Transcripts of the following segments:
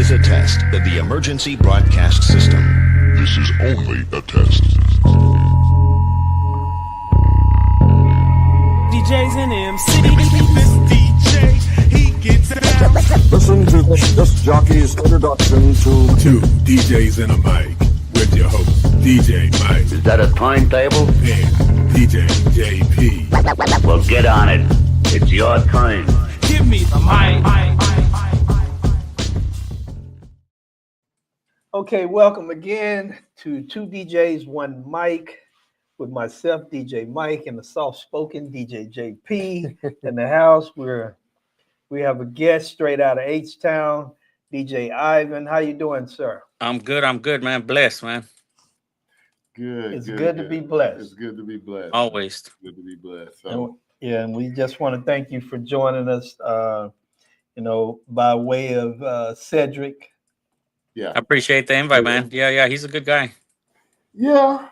is a test of the emergency broadcast system. This is only a test. DJs and MCing. This DJ, he gets down. Listen to this jockey's introduction to DJs and a mic with your host, DJ Mike. Is that a timetable? And DJ JP. Well, get on it. It's your time. Give me the mic. Okay, welcome again to Two DJs, One Mic with myself, DJ Mike, and the soft-spoken DJ JP in the house. We have a guest straight out of H-Town, DJ Ivan. How you doing, sir? I'm good, man. Blessed, man. Good. It's good to be blessed. It's good to be blessed. Always. It's good to be blessed. So. And we just want to thank you for joining us, by way of Cedric. Yeah. I appreciate the invite, man. Yeah, he's a good guy. Yeah,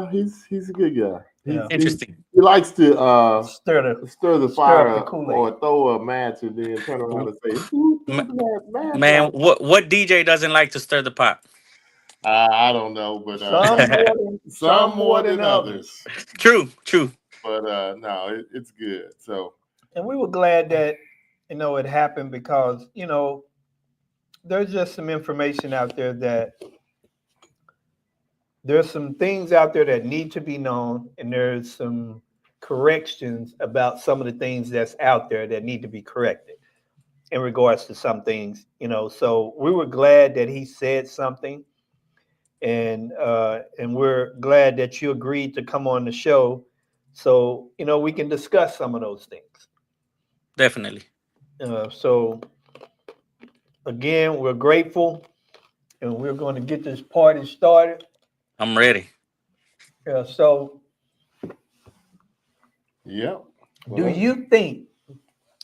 he's a good guy. Interesting. He likes to stir the fire up the Kool-Aid. or throw a match and then turn around and say, "Who threw that match?" Man, what DJ doesn't like to stir the pot? I don't know, but some more than others. True. But no, it's good. So, and we were glad that it happened because there's just some information out there that there's some things out there that need to be known, and there's some corrections about some of the things that's out there that need to be corrected in regards to some things, So we were glad that he said something, and we're glad that you agreed to come on the show, so we can discuss some of those things. Definitely. So again, we're grateful, and we're going to get this party started. I'm ready. Yeah. So, yeah. Do you think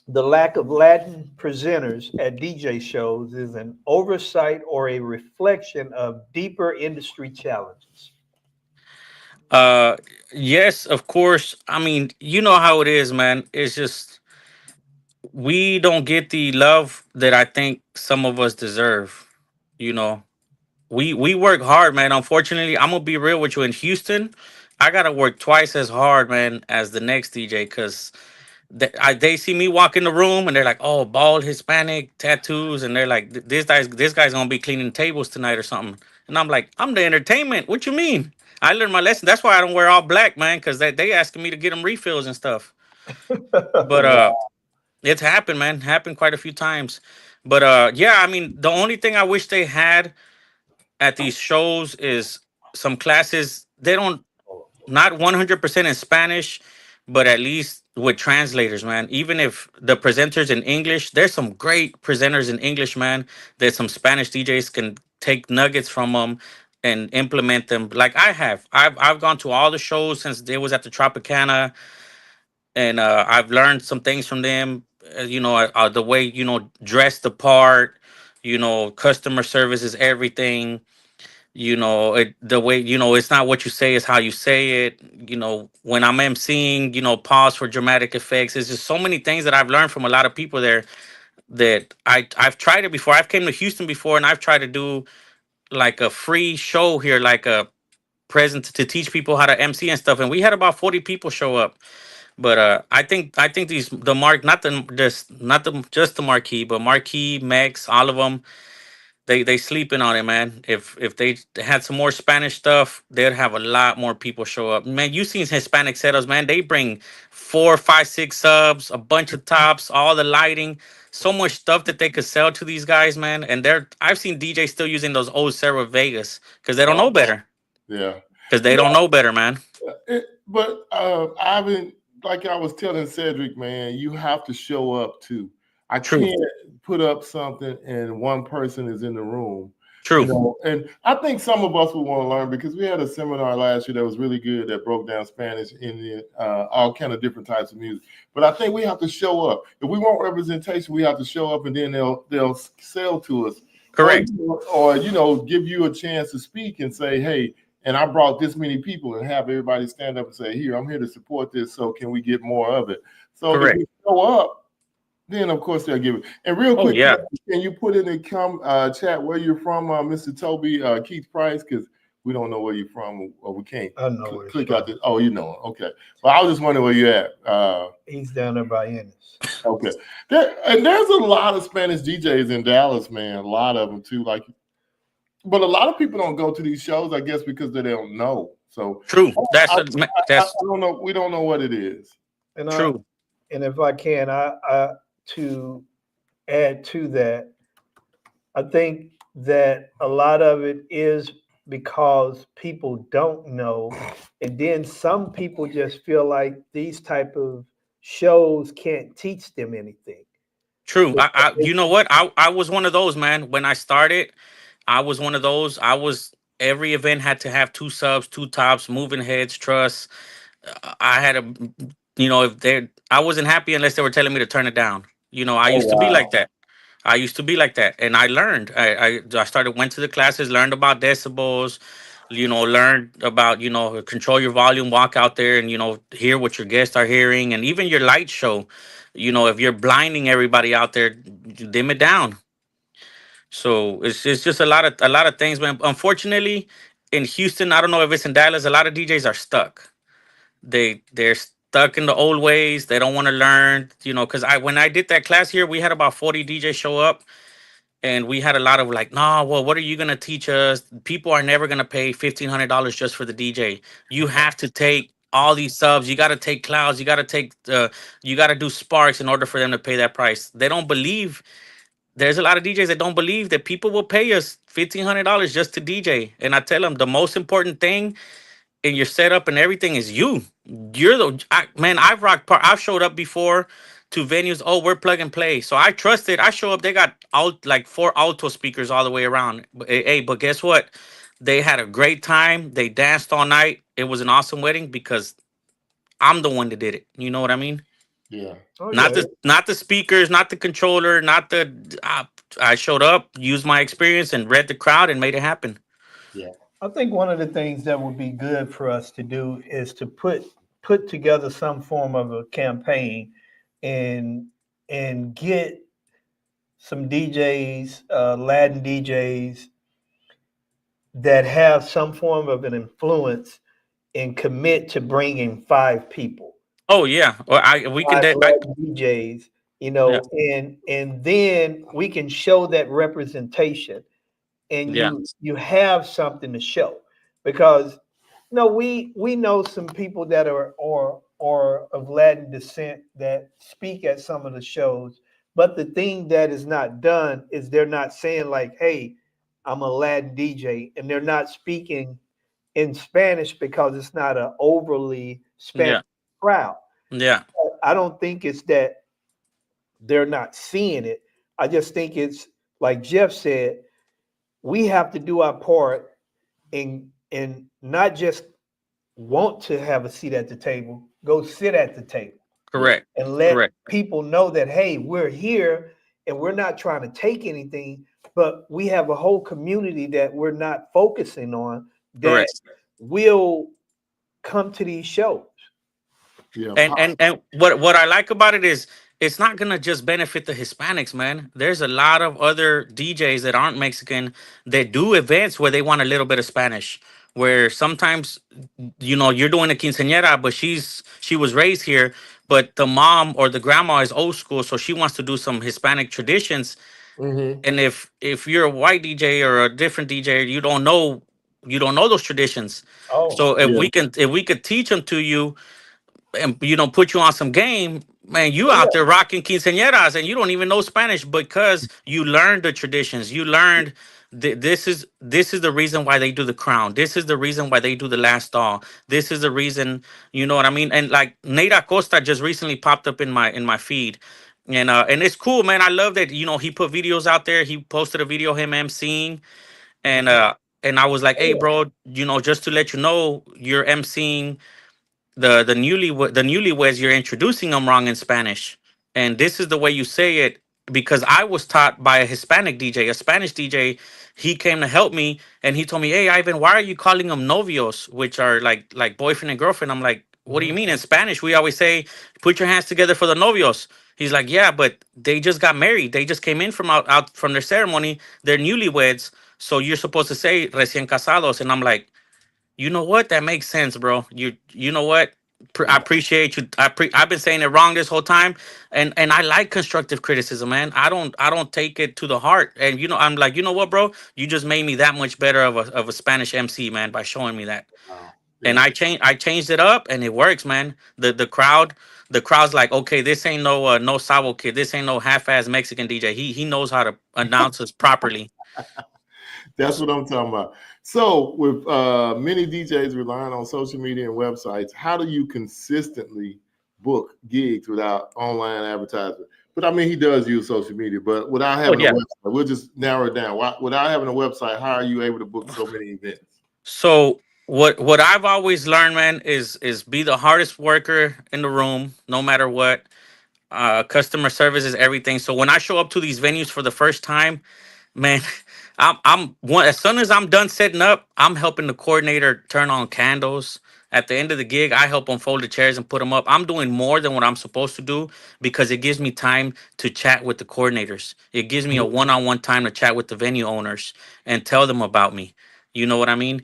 the lack of Latin presenters at DJ shows is an oversight or a reflection of deeper industry challenges? Yes, of course. I mean, you know how it is, man. It's just we don't get the love that I think some of us deserve. We work hard, man. Unfortunately, I'm gonna be real with you. In Houston, I gotta work twice as hard, man, as the next DJ, because they see me walk in the room and they're like, "Oh, bald Hispanic, tattoos," and they're like, "This guy's gonna be cleaning tables tonight or something." And I'm like, "I'm the entertainment. What you mean?" I learned my lesson. That's why I don't wear all black, man, because they asking me to get them refills and stuff. But it's happened, man. Happened quite a few times. But yeah, I mean, the only thing I wish they had at these shows is some classes. They don't, not 100% in Spanish, but at least with translators, man. Even if the presenters in English, there's some great presenters in English, man. There's some Spanish DJs can take nuggets from them and implement them. Like I have. I've gone to all the shows since they was at the Tropicana, and I've learned some things from them. The way dress the part. Customer service is everything. The way, it's not what you say, it's how you say it. When I'm MCing, pause for dramatic effects. There's just so many things that I've learned from a lot of people there that I've tried it before. I've came to Houston before, and I've tried to do like a free show here, like a present to teach people how to MC and stuff. And we had about 40 people show up. But I think the mark, not just the marquee, but marquee, Mex, all of them. They sleeping on it, man. If they had some more Spanish stuff, they'd have a lot more people show up. Man, you seen Hispanic setups, man. They bring 4, 5, 6 subs, a bunch of tops, all the lighting, so much stuff that they could sell to these guys, man. And I've seen DJs still using those old Sarah Vegas because they don't know better. Yeah. Because they don't know better, man. But Ivan, like I was telling Cedric, man, you have to show up too. I can't put up something and one person is in the room. True. And I think some of us will want to learn because we had a seminar last year that was really good that broke down Spanish, Indian, all kind of different types of music. But I think we have to show up. If we want representation, we have to show up, and then they'll sell to us. Correct. Or give you a chance to speak and say, hey, and I brought this many people, and have everybody stand up and say, here, I'm here to support this, so can we get more of it? So correct. If we show up, then of course they'll give it. And real Oh quick, yeah. can you put in the chat where you're from, Mr. Toby Keith Price? Because we don't know where you're from, or we can't I know where he's click from. out this. Oh, you know, okay. Well, I was just wondering where you're at. He's down there by Ennis. Okay. And there's a lot of Spanish DJs in Dallas, man. A lot of them too. But a lot of people don't go to these shows, I guess, because they don't know. So True. I That's don't know. We don't know what it is. And true. And if I can, I to add to that, I think that a lot of it is because people don't know, and then some people just feel like these type of shows can't teach them anything. True. You know what? I was one of those, man. When I started, I was one of those. Every event had to have 2 subs, 2 tops, moving heads, truss. I had a, if I wasn't happy unless they were telling me to turn it down. I used to be like that. I used to be like that, and I learned. Went to the classes, learned about decibels, learned about control your volume, walk out there, and hear what your guests are hearing, and even your light show. If you're blinding everybody out there, dim it down. So it's just a lot of things, man. Unfortunately, in Houston, I don't know if it's in Dallas, a lot of DJs are stuck. They're stuck in the old ways. They don't want to learn, because when I did that class here, we had about 40 DJs show up, and we had a lot of like, nah, well, what are you gonna teach us? People are never gonna pay $1,500 just for the DJ. You have to take all these subs. You got to take clouds. You got to take you got to do sparks in order for them to pay that price. They don't believe. There's a lot of DJs that don't believe that people will pay us $1,500 just to DJ. And I tell them the most important thing in your setup and everything is you. You're man. I've showed up before to venues. Oh, we're plug and play. So I trusted. I show up. They got out like 4 alto speakers all the way around. Hey, but guess what? They had a great time. They danced all night. It was an awesome wedding because I'm the one that did it. You know what I mean? Yeah. Oh, Not the speakers, not the controller, not the. I showed up, used my experience, and read the crowd and made it happen. Yeah. I think one of the things that would be good for us to do is to put together some form of a campaign and get some DJs, Latin DJs that have some form of an influence and commit to bringing 5 people. Oh yeah, we can. Latin DJs, Yeah. and then we can show that representation, and you have something to show, because we know some people that are or of Latin descent that speak at some of the shows, but the thing that is not done is they're not saying like, hey, I'm a Latin DJ, and they're not speaking in Spanish because it's not an overly Spanish crowd. Yeah. I don't think it's that they're not seeing it. I just think it's like Jeff said, we have to do our part and not just want to have a seat at the table, go sit at the table. Correct. And let people know that, hey, we're here and we're not trying to take anything, but we have a whole community that we're not focusing on that will come to these shows. Yeah. And what I like about it is it's not gonna just benefit the Hispanics, man. There's a lot of other DJs that aren't Mexican that do events where they want a little bit of Spanish. Where sometimes, you're doing a quinceañera, but she was raised here, but the mom or the grandma is old school, so she wants to do some Hispanic traditions. Mm-hmm. And if you're a white DJ or a different DJ, you don't know those traditions. So if we could teach them to you and put you on some game, man, you out there rocking quinceañeras and you don't even know Spanish because you learned the traditions. You learned this is the reason why they do the crown. This is the reason why they do the last doll. This is the reason, you know what I mean? And like Nate Acosta just recently popped up in my feed. And it's cool, man. I love that, he put videos out there. He posted a video of him MCing. And I was like, hey, bro, just to let you know, you're MCing the newlyweds, you're introducing them wrong in Spanish, and this is the way you say it, because I was taught by a Hispanic DJ, a Spanish DJ. He came to help me, and he told me, hey, Ivan, why are you calling them novios, which are like boyfriend and girlfriend? I'm like, What do you mean? In Spanish, we always say, put your hands together for the novios. He's like, yeah, but they just got married. They just came in from out from their ceremony. They're newlyweds. So you're supposed to say recién casados. And I'm like, you know what? That makes sense, bro. You know what? I appreciate you. I've been saying it wrong this whole time, and I like constructive criticism, man. I don't take it to the heart, and I'm like, you know what, bro? You just made me that much better of a Spanish MC, man, by showing me that. Wow. And Yeah. I changed it up, and it works, man. The crowd's like, okay, this ain't no Sabo kid. This ain't no half-ass Mexican DJ. He knows how to announce us properly. That's what I'm talking about. So, with many DJs relying on social media and websites, how do you consistently book gigs without online advertisement? But I mean, he does use social media, but without having yeah. a website, we'll just narrow it down. Without having a website, how are you able to book so many events? So what I've always learned, man, is be the hardest worker in the room, no matter what. Customer service is everything. So when I show up to these venues for the first time, man, I'm one. As soon as I'm done setting up, I'm helping the coordinator turn on candles. At the end of the gig, I help them fold the chairs and put them up. I'm doing more than what I'm supposed to do because it gives me time to chat with the coordinators. It gives me a one-on-one time to chat with the venue owners and tell them about me. You know what I mean?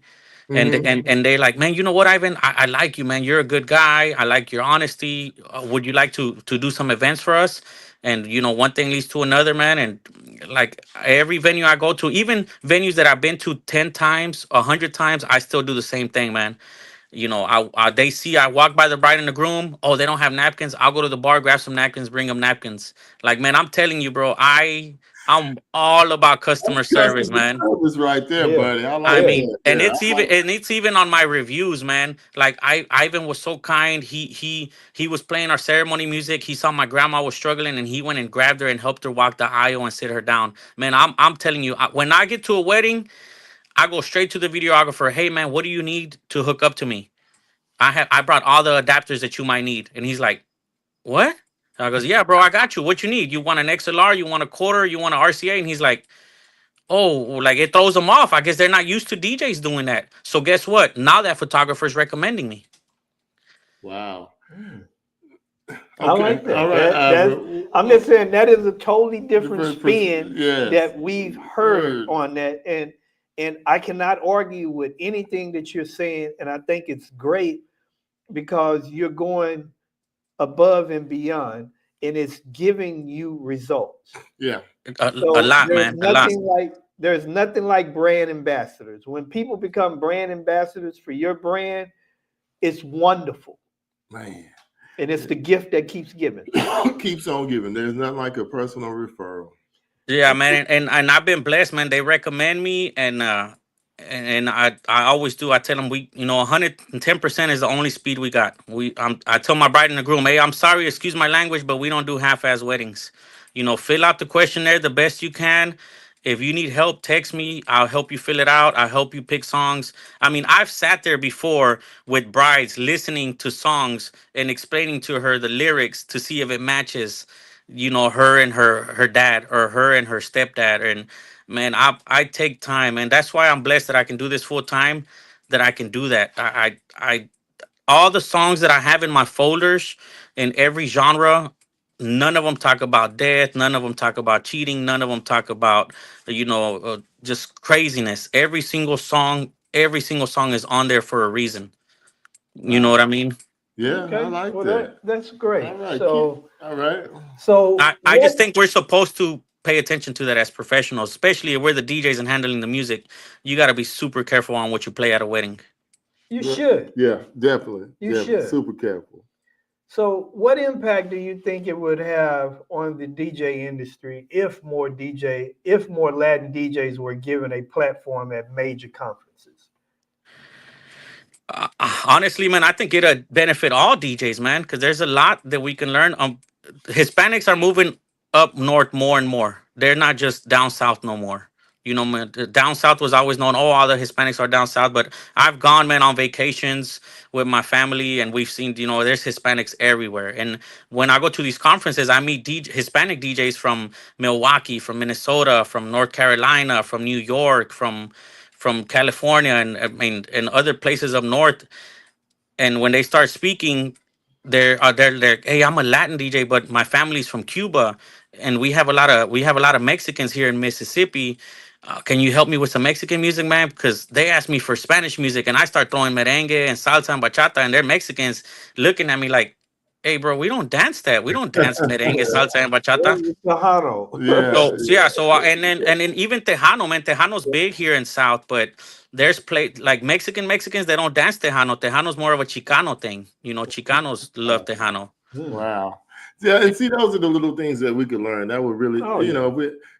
And they're like, man, you know what, Ivan? I like you, man. You're a good guy. I like your honesty. Would you like to do some events for us? And one thing leads to another, man. And like every venue I go to, even venues that I've been to 10 times, 100 times, I still do the same thing, man. They see I walk by the bride and the groom. Oh, they don't have napkins. I'll go to the bar, grab some napkins, bring them napkins. Like, man, I'm telling you, bro, I'm all about customer service, man. Service right there, Yeah. buddy. I I like mean, that. and Yeah, it's even on my reviews, man. Like Ivan was so kind. He was playing our ceremony music. He saw my grandma was struggling, and he went and grabbed her and helped her walk the aisle and sit her down. Man, I'm telling you, when I get to a wedding, I go straight to the videographer. Hey, man, what do you need to hook up to me? I brought all the adapters that you might need, and he's like, what? I goes, yeah, bro, I got you. What you need? You want an XLR? You want a quarter? You want an RCA? And he's like, oh, like it throws them off. I guess they're not used to DJs doing that. So guess what? Now that photographer's recommending me. wow. I like that. All right, I'm just saying that is a totally different spin yes. that we've heard on that, and I cannot argue with anything that you're saying, and I think it's great because you're going above and beyond, and it's giving you results. Yeah, a lot, man. A lot. There's nothing like brand ambassadors. When people become brand ambassadors for your brand, it's wonderful. man. And it's the gift that keeps giving. Keeps on giving. There's nothing like a personal referral. Yeah, man, and I've been blessed, man. They recommend me, and I always do. I tell them 110% is the only speed we got. I tell my bride and the groom, hey, I'm sorry, excuse my language, but we don't do half-ass weddings. Fill out the questionnaire the best you can. If you need help, text me. I'll help you fill it out. I'll help you pick songs. I mean, I've sat there before with brides listening to songs and explaining to her the lyrics to see if it matches, her and her dad or her and her stepdad. And man, I take time, and that's why I'm blessed that I can do this full time, that I can do that. I all the songs that I have in my folders in every genre, none of them talk about death. None of them talk about cheating. None of them talk about, just craziness. Every single song is on there for a reason. You know what I mean? Yeah, I like that. That's great. All right. So, All right. so I just think we're supposed to pay attention to that as professionals, especially if we're the DJs and handling the music. You got to be super careful on what you play at a wedding. You should. Yeah, definitely. You should. Super careful. So, what impact do you think it would have on the DJ industry if more Latin DJs were given a platform at major conferences? Honestly, man, I think it'll benefit all DJs, man, because there's a lot that we can learn. Hispanics are moving up north more and more. They're not just down south no more. Man, down south was always known, all the Hispanics are down south. But I've gone, man, on vacations with my family, and we've seen, there's Hispanics everywhere. And when I go to these conferences, I meet Hispanic DJs from Milwaukee, from Minnesota, from North Carolina, from New York, from California, and I mean, and other places up north. and when they start speaking, they're hey, I'm a Latin DJ, but my family's from Cuba, and we have a lot of Mexicans here in Mississippi. Can you help me with some Mexican music, man? Because they asked me for Spanish music, and I start throwing merengue and salsa and bachata, and they're Mexicans looking at me like, "Hey, bro, we don't dance that. We don't dance merengue, salsa, and bachata." Tejano. Yeah. So yeah, and then even Tejano, man, Tejano's big here in South, but there's like Mexicans they don't dance Tejano. Tejano's more of a Chicano thing. Chicanos love Tejano. Wow. Yeah, and see, those are the little things that we could learn. That would really, Oh, yeah.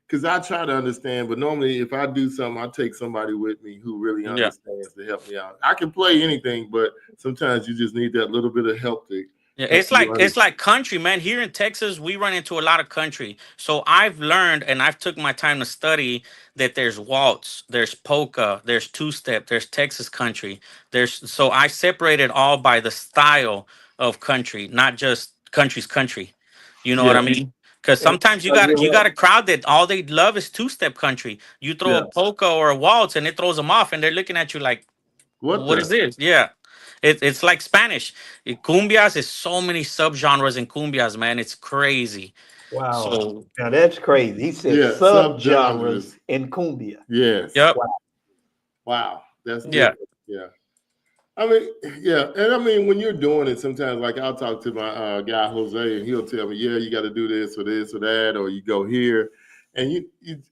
because I try to understand, but normally if I do something, I take somebody with me who really Yeah. understands to help me out. I can play anything, but sometimes you just need that little bit of help to Yeah, help it's you like it's understand. like country, man. Here in Texas, we run into a lot of country. So I've learned and I've took my time to study that there's waltz, there's polka, there's two-step, there's Texas country. So I separate it all by the style of country, not just country's country. You know what I Yeah, mean? Because And sometimes you no, got you're you got right. a crowd that all they love is two-step country. You throw Yeah. a polka or a waltz and it throws them off, and they're looking at you like, What what is the? this? Yeah. It's like Spanish. Cumbias is so many subgenres in cumbias, man. It's crazy. wow. So, Now that's crazy. He said Yeah, subgenres. subgenres in cumbia. Yes. yep. Wow. That's Yeah. different. Yeah. I mean, yeah, and I mean, when you're doing it, sometimes like I'll talk to my guy Jose, and he'll tell me, "Yeah, you got to do this or that, or you go here," and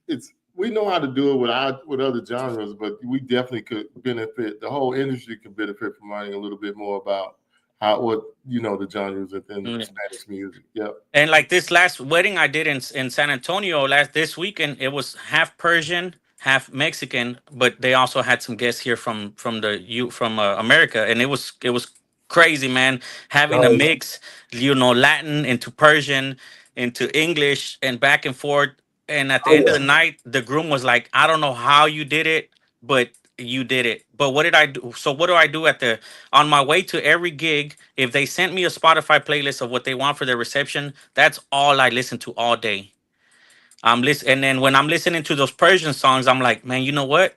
it's we know how to do it with other genres, but we definitely could benefit. The whole industry could benefit from learning a little bit more about the genres within Mm. Spanish music. Yep. And like this last wedding I did in San Antonio this weekend, it was half Persian, half Mexican, but they also had some guests here from America, and it was crazy, man. Having a Oh, mix, Latin into Persian into English and back and forth. And at the end of the yeah. night, the groom was like, "I don't know how you did it, but you did it." But what did I do? So what do I do on my way to every gig? If they sent me a Spotify playlist of what they want for their reception, that's all I listen to all day. And then when I'm listening to those Persian songs, I'm like, man, you know what?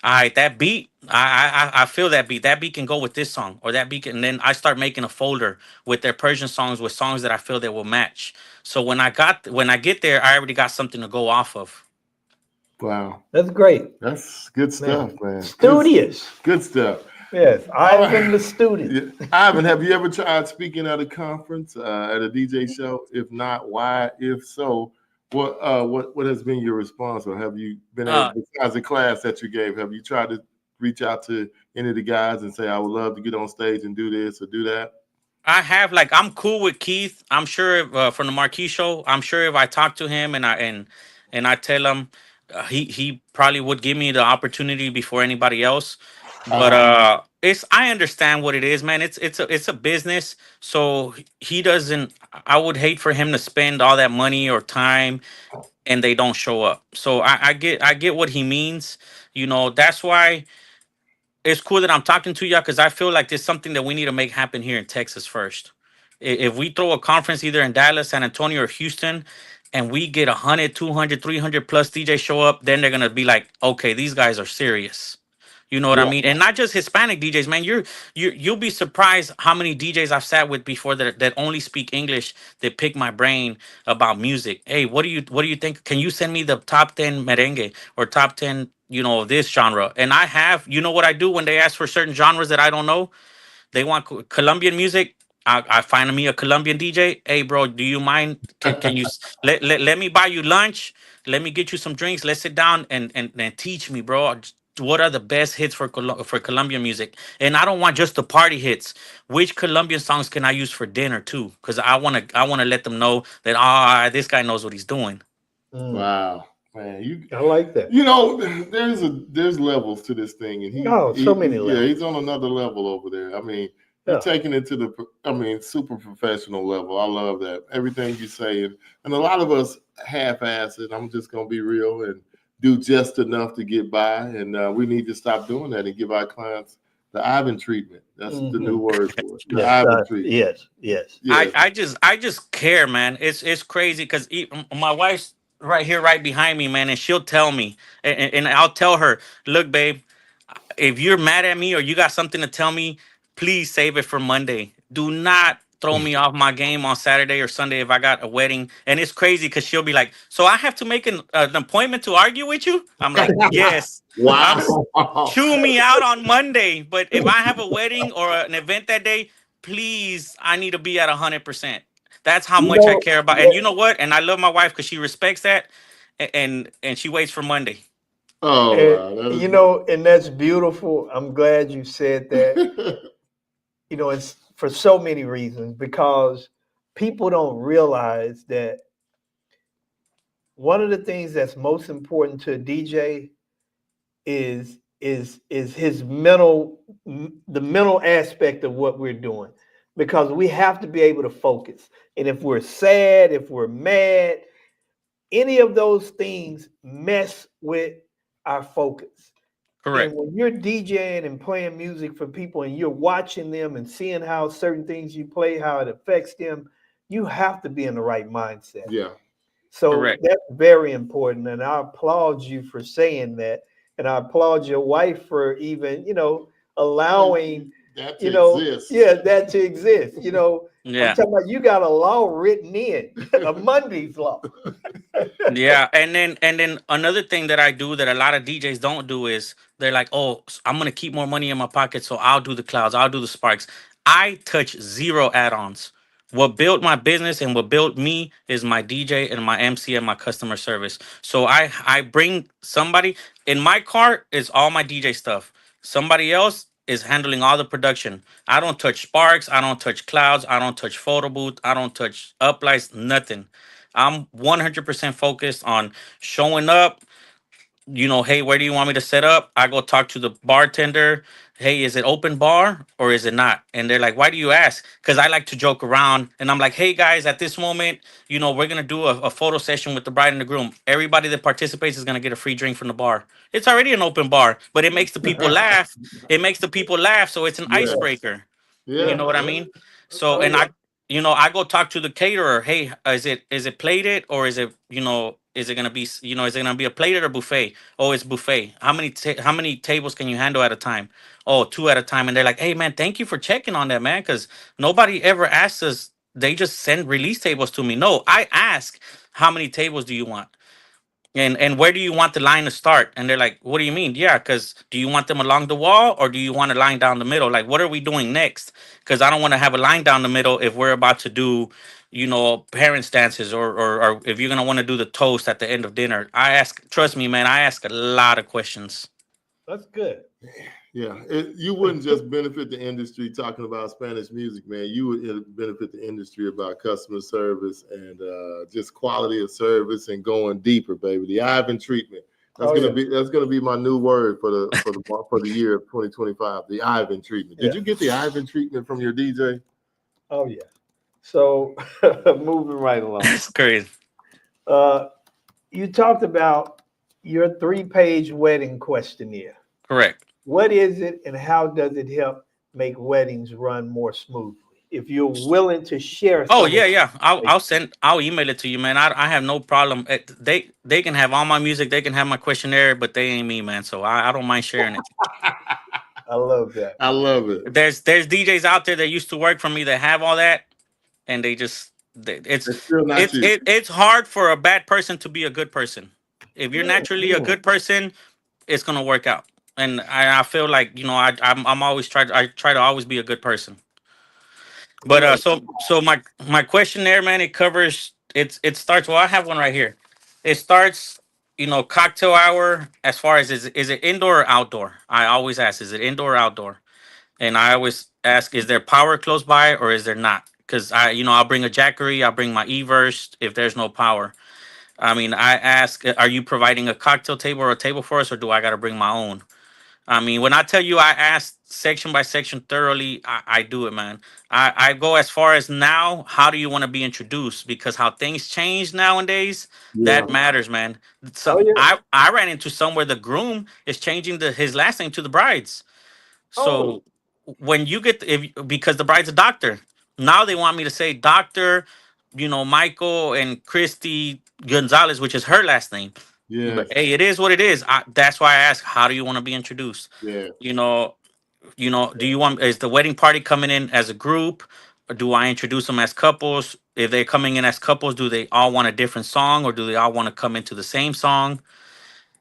All right, that beat, I feel that beat. That beat can go with this song, or that beat can. And then I start making a folder with their Persian songs, with songs that I feel that will match. So when I get there, I already got something to go off of. Wow, That's great. that's good stuff, man. Studious. Good stuff. Yes. All Ivan right. the student. Yeah. Ivan, have you ever tried speaking at a conference, at a DJ show? If not, why? If so, what has been your response, or have you been able, Uh, besides the class that you gave, have you tried to reach out to any of the guys and say, I would love to get on stage and do this or do that? I have, like, I'm cool with Keith. I'm sure from the Marquee Show. I'm sure if I talk to him and I tell him, he probably would give me the opportunity before anybody else. But I understand what it is, man. It's a business, so he doesn't. I would hate for him to spend all that money or time and they don't show up. So I get what he means. That's why it's cool that I'm talking to y'all, because I feel like there's something that we need to make happen here in Texas first. If we throw a conference either in Dallas, San Antonio, or Houston, and we get 100, 200, 300 plus DJ show up, then they're gonna be like, okay, these guys are serious. You know what I Yeah. mean? And not just Hispanic DJs, man. You'll be surprised how many DJs I've sat with before that only speak English, that pick my brain about music. Hey, what do you think? Can you send me the top 10 merengue or top 10, this genre? And I have, what I do when they ask for certain genres that I don't know? They want Colombian music. I find me a Colombian DJ. Hey, bro, do you mind? Can you let me buy you lunch? Let me get you some drinks. Let's sit down and teach me, bro. What are the best hits for Colombian music? And I don't want just the party hits. Which Colombian songs can I use for dinner too? Because I wanna let them know that this guy knows what he's doing. Wow, man, I like that. there's levels to this thing, and Oh, so many yeah, levels. he's on another level over there. I mean, Yeah. you're taking it to super professional level. I love that, everything you say, and a lot of us half-ass it. I'm just gonna be real and do just enough to get by, and we need to stop doing that and give our clients the Ivan treatment. That's the new word for it. The Ivan treatment. Yes. Yes. I just care, man. It's crazy because my wife's right here, right behind me, man, and she'll tell me, and I'll tell her, look, babe, if you're mad at me or you got something to tell me, please save it for Monday. Do not throw me off my game on Saturday or Sunday if I got a wedding. And it's crazy because she'll be like, "So I have to make an appointment to argue with you?" I'm like, "Yes." I'm Wow. chew me out on Monday, but if I have a wedding or an event that day, please, I need to be at 100%. That's how You much I know, care about. And you know what? And I love my wife because she respects that, and she waits for Monday. Oh and, wow, that you is know, and that's beautiful. I'm glad you said that. You know, it's for so many reasons because people don't realize that one of the things that's most important to a DJ is his the mental aspect of what we're doing because we have to be able to focus. And if we're sad, if we're mad, any of those things mess with our focus. And Correct. when you're DJing and playing music for people and you're watching them and seeing how certain things you play, how it affects them, you have to be in the right mindset. yeah. So Correct. that's very important. And I applaud you for saying that. And I applaud your wife for even, allowing, That to exist. yeah, that to exist. I'm Yeah. talking about you got a law written in, a Monday's law. Yeah, and then another thing that I do that a lot of DJs don't do is they're like, "Oh, I'm gonna keep more money in my pocket, so I'll do the clouds, I'll do the sparks." I touch zero add-ons. What built my business and what built me is my DJ and my MC and my customer service. So I bring somebody in my cart is all my DJ stuff. Somebody else is handling all the production. I don't touch sparks, I don't touch clouds, I don't touch photo booth, I don't touch uplights, nothing. I'm 100% focused on showing up. Hey, where do you want me to set up? I go talk to the bartender. Hey, is it open bar or is it not? And they're like, why do you ask? Because I like to joke around. And I'm like, hey, guys, at this moment, we're going to do a photo session with the bride and the groom. Everybody that participates is going to get a free drink from the bar. It's already an open bar, but it makes the people laugh. It makes the people laugh. So it's an Yeah. icebreaker. You Yeah. know what I Yeah. mean? So, Oh and yeah. I go talk to the caterer. Hey, is it plated or is it gonna be is it gonna be a plated or buffet? Oh, it's buffet. How many tables can you handle at a time? Oh, two at a time. And they're like, hey man, thank you for checking on that, man, because nobody ever asks us. They just send release tables to me. No, I ask, how many tables do you want? And where do you want the line to start? And they're like, what do you mean? Yeah, because do you want them along the wall or do you want a line down the middle? Like, what are we doing next? Because I don't want to have a line down the middle if we're about to do, parents dances or if you're gonna want to do the toast at the end of dinner. Trust me, man, I ask a lot of questions. That's good. Yeah, you wouldn't just benefit the industry talking about Spanish music, man. You would benefit the industry about customer service and just quality of service and going deeper, baby. The Ivan treatment. That's gonna be my new word for the year of 2025. The Ivan treatment. Did Yeah. you get the Ivan treatment from your DJ? Oh yeah. So moving right along. It's crazy. Uh, you talked about your 3-page wedding questionnaire. Correct. What is it and how does it help make weddings run more smoothly? If you're willing to share Oh some of yeah, yeah. it. I'll email it to you, man. I have no problem. They can have all my music, they can have my questionnaire, but they ain't me, man. So I don't mind sharing it. I love that. I love it. There's DJs out there that used to work for me that have all that, and It's still not you. it's hard for a bad person to be a good person. If you're naturally a good person, it's gonna work out. And I feel like I'm always I try to always be a good person. But Yeah. so my questionnaire, man, it covers it starts. Well, I have one right here. It starts, cocktail hour. As far as is it indoor or outdoor? I always ask, is it indoor or outdoor? And I always ask, is there power close by or is there not? Because I'll bring a Jackery, I'll bring my Everst if there's no power. I mean, I ask, are you providing a cocktail table or a table for us, or do I got to bring my own? I mean, when I tell you I ask section by section thoroughly, I do it, man. I go as far as now, how do you want to be introduced? Because how things change nowadays, Yeah. that matters, man. Oh So yeah. I ran into somewhere the groom is changing his last name to the bride's. Oh, So when you get because the bride's a doctor, now they want me to say Doctor, Michael and Christy Gonzalez, which is her last name. Yes. But hey, it is what it is. That's why I ask, how do you want to be introduced? Yeah. You know, do you want, is the wedding party coming in as a group, or do I introduce them as couples? If they're coming in as couples, do they all want a different song, or do they all want to come into the same song?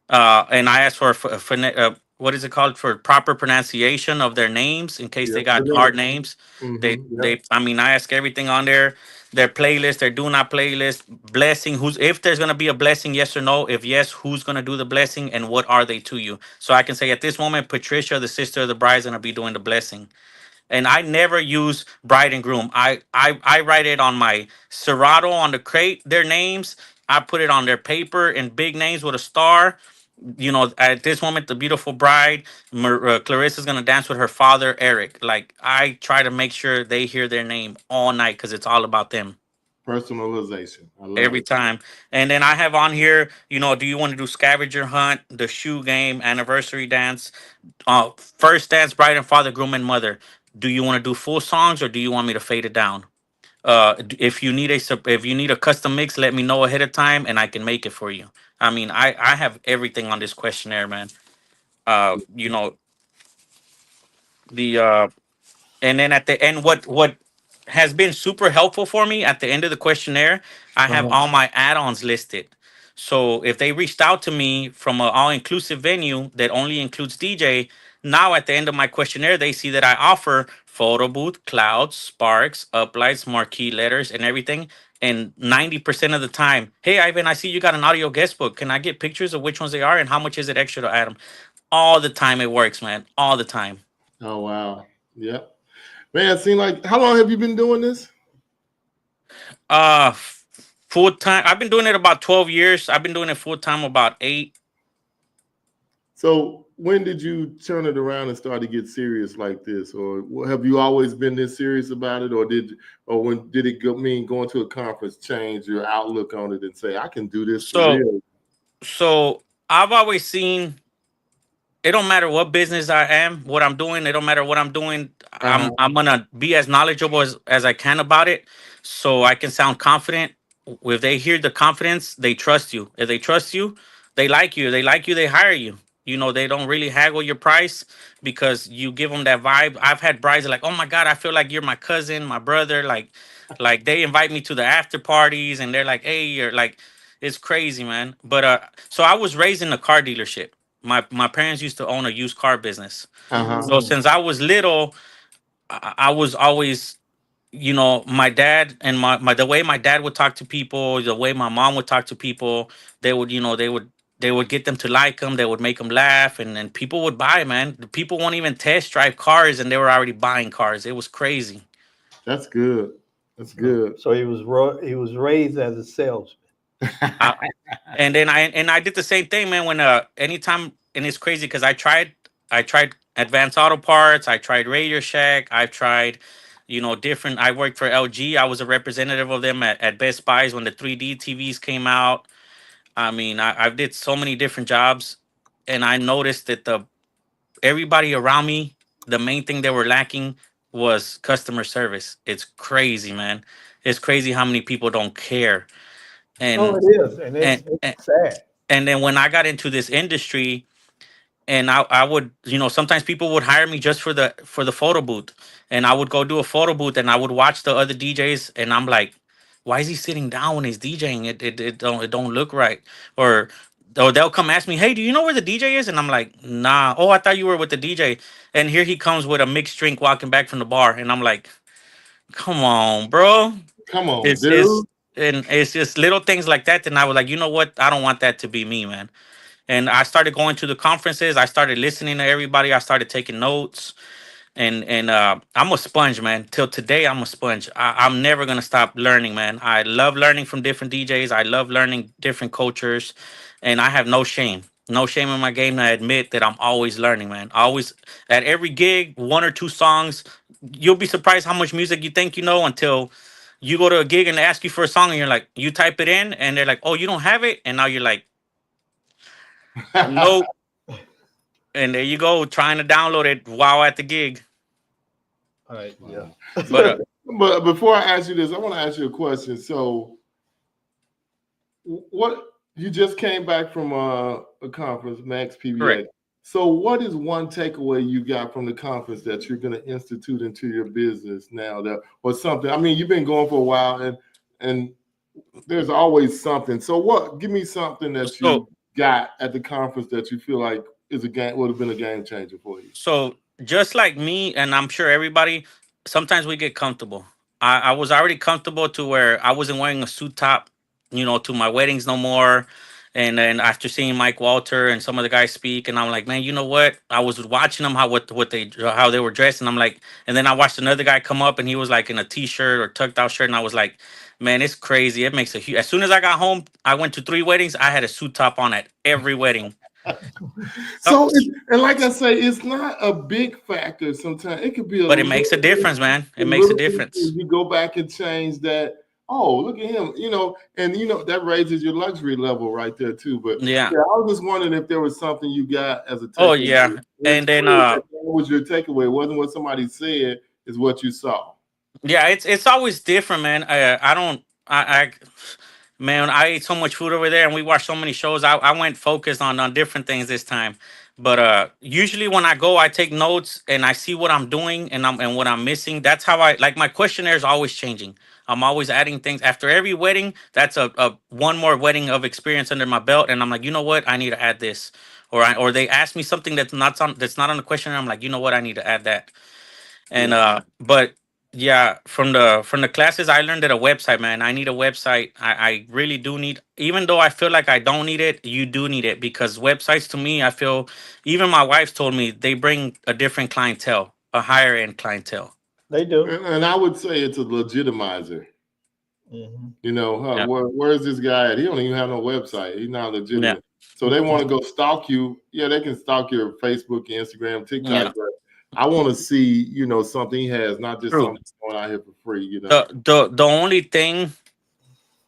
And I asked what is it called, for proper pronunciation of their names in case Yeah. they got hard names. Yeah. I mean, I ask everything on there. Their playlist, their do not playlist, blessing. Who's, if there's gonna be a blessing, yes or no? If yes, who's gonna do the blessing, and what are they to you? So I can say at this moment, Patricia, the sister of the bride, is gonna be doing the blessing. And I never use bride and groom. I write it on my Serato on the crate, their names. I put it on their paper in big names with a star. At this moment, the beautiful bride, Clarissa's gonna dance with her father, Eric. Like, I try to make sure they hear their name all night because it's all about them Personalization. I love every it. time. And then I have on here, do you want to do scavenger hunt, the shoe game, anniversary dance, first dance, bride and father, groom and mother? Do you want to do full songs, or do you want me to fade it down? If you need a custom mix, let me know ahead of time and I can make it for you. I mean, I have everything on this questionnaire, man. You know, the and then at the end, what has been super helpful for me at the end of the questionnaire, I have all my add-ons listed. So if they reached out to me from an all-inclusive venue that only includes DJ, now at the end of my questionnaire, they see that I offer photo booth, clouds, sparks, uplights, marquee letters, and everything. And 90% of the time, hey Ivan, I see you got an audio guest book. Can I get pictures of which ones they are and how much is it extra to add them? All the time it works, man. All the time. Oh wow. Yep. Man, it seemed like, how long have you been doing this? Full time. I've been doing it about 12 years. I've been doing it full time about 8. So when did you turn it around and start to get serious like this? Or have you always been this serious about it? Or when did it mean going to a conference change your outlook on it and say, I can do this for real? So I've always seen, it don't matter what business I am, what I'm doing, it don't matter what I'm doing. I'm gonna be as knowledgeable as I can about it, so I can sound confident. If they hear the confidence, they trust you. If they trust you, they like you. If they like you, they hire you. They don't really haggle your price because you give them that vibe. I've had brides like, oh my God, I feel like you're my cousin, my brother. Like they invite me to the after parties and they're like, hey, you're like, it's crazy, man. But so I was raised in a car dealership. My parents used to own a used car business. So since I was little, I was always, my dad and my the way my dad would talk to people, the way my mom would talk to people, they would, they would get them to like them. They would make them laugh, and then people would buy, man. The people won't even test drive cars, and they were already buying cars. It was crazy. That's good. That's good. So he was raised as a salesman. And then I did the same thing, man. When anytime, and it's crazy because I tried Advanced Auto Parts, I tried Radio Shack, I've tried, different. I worked for LG. I was a representative of them at Best Buys when the 3D TVs came out. I mean, I did so many different jobs, and I noticed that everybody around me, the main thing they were lacking was customer service. It's crazy, man. It's crazy how many people don't care. And Oh, it is, and it's sad. and then when I got into this industry, and I would, sometimes people would hire me just for the photo booth, and I would go do a photo booth, and I would watch the other DJs, and I'm like, why is he sitting down when he's DJing? It don't look right. Or they'll come ask me, hey, do you know where the DJ is? And I'm like, nah. Oh, I thought you were with the DJ. And here he comes with a mixed drink walking back from the bar, and I'm like, come on, bro. Come on, It's dude. and it's just little things like that. And I was like, you know what? I don't want that to be me, man. And I started going to the conferences. I started listening to everybody. I started taking notes. And I'm a sponge, man. Till today, I'm a sponge. I'm never gonna stop learning, man. I love learning from different DJs. I love learning different cultures, and I have no shame. No shame in my game to admit that I'm always learning, man. Always at every gig, 1 or 2 songs. You'll be surprised how much music you think you know until you go to a gig and they ask you for a song, and you're like, you type it in, and they're like, oh, you don't have it, and now you're like, nope. And there you go, trying to download it while at the gig. All right, yeah. But But before I ask you this, I want to ask you a question. So, what you just came back from a conference, Max PBA. Correct. So, what is one takeaway you got from the conference that you're going to institute into your business now, that or something? I mean, you've been going for a while, and there's always something. So, what? Give me something that So you got at the conference that you feel like is a game would have been a game changer for you. So just like me, and I'm sure everybody, sometimes we get comfortable. I was already comfortable to where I wasn't wearing a suit top, to my weddings no more. And then after seeing Mike Walter and some of the guys speak, and I'm like, man, you know what? I was watching them how they were dressed, and I'm like, and then I watched another guy come up, and he was like in a t-shirt or tucked out shirt, and I was like, man, it's crazy. It makes a huge. As soon as I got home, I went to 3 weddings. I had a suit top on at every wedding. So, and like I say, it's not a big factor. Sometimes it could be a But it little makes a bit, difference, man. a It makes a little bit. difference. You go back and change that. Oh, look at him, and that raises your luxury level right there too. But Yeah. yeah, I was just wondering if there was something you got as a Oh takeaway. yeah. It's And then clear that was your takeaway. It wasn't what somebody said, is what you saw. yeah, it's always different, man. I don't I man, I ate so much food over there and we watched so many shows. I went focused on different things this time. But usually when I go, I take notes and I see what I'm doing and what I'm missing. That's how I like my questionnaire is always changing. I'm always adding things. After every wedding, that's a one more wedding of experience under my belt. And I'm like, you know what? I need to add this. Or they ask me something that's not on the questionnaire. I'm like, you know what? I need to add that. And Yeah. but yeah, from the classes I learned at a website, man. I need a website. I really do need, even though I feel like I don't need it, you do need it, because websites to me, I feel, even my wife's told me, they bring a different clientele, a higher end clientele. They do. And I would say it's a legitimizer. Hmm. Yeah. Where's this guy at? He don't even have no website. He's not Yeah. legitimate. So they want to go stalk you. Yeah, they can stalk your Facebook, Instagram, Yeah. TikTok, but I want to see, something he has, not just True. something going out here for free. The only thing